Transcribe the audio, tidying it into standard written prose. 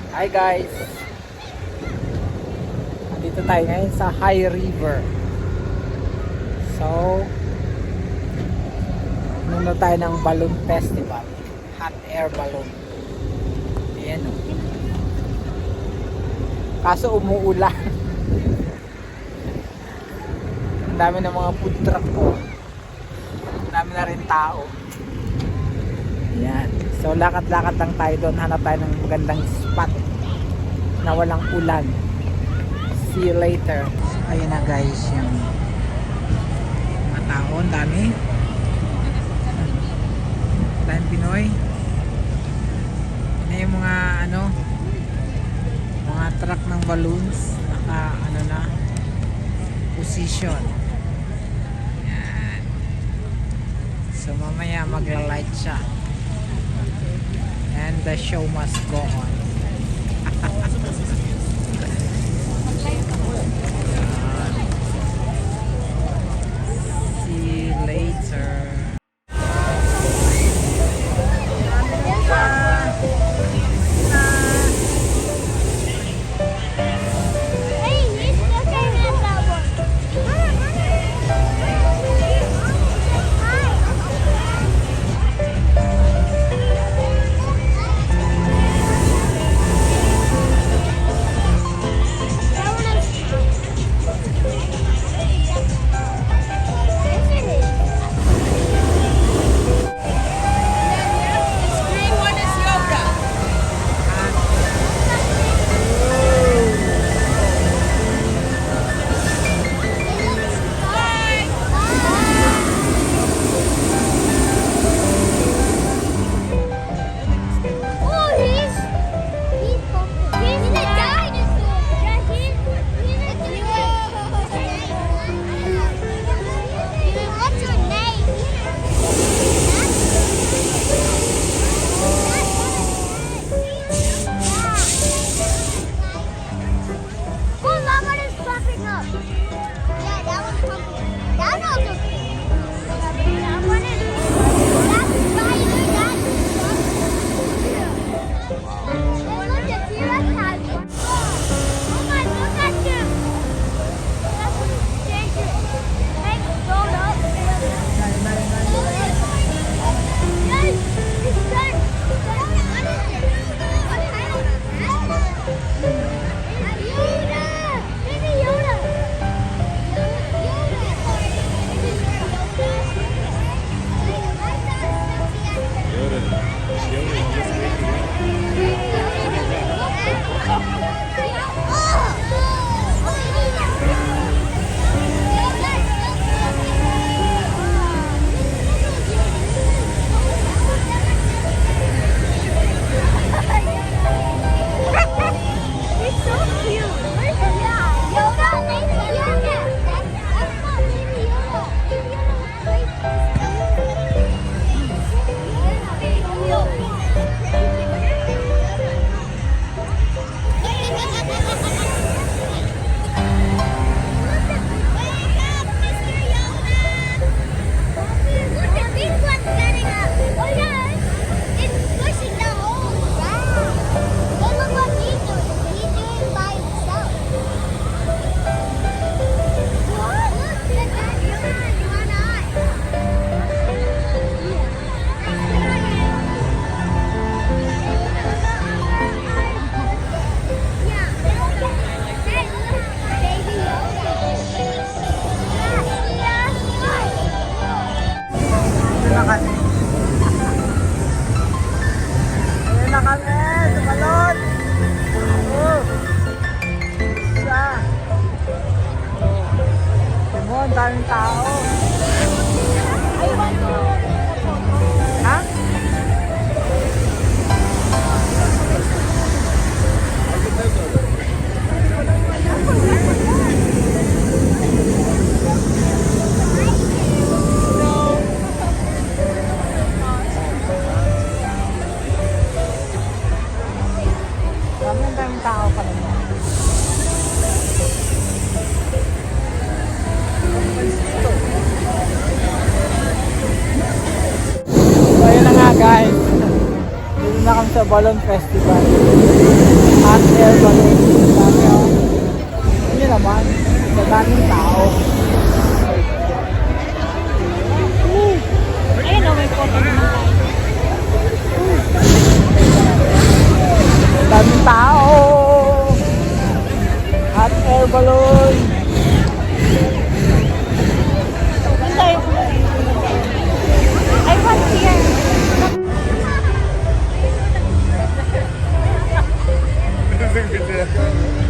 Hi guys! Dito tayo ngayon sa High River. So, muna tayo ng balloon festival. Hot air balloon. Ayan o. Kaso umuulan. Ang dami ng mga food truck po. Ang dami na rin tao. Ayan. So lakad-lakad lang tayo doon. Hanap tayo ng magandang spot na walang ulan. See you later. Ayun na guys, yung mga tao. Ang dami. Daming Pinoy. Na yung mga mga truck ng balloons. Naka position. Ayan. So mamaya magla-light siya. And the show must go on. See you later. Ang daming tao. Ha? Ang daming tao pala. So ayun na nga guys, dito na kami sa Balloon Festival. Hot air balloon. Dami oh. Hindi naman. Sa daming tao. Ayun o, may photo naman tayo. Daming tao. Hot air balloon. Doon tayo pumunta. I want here. Music video.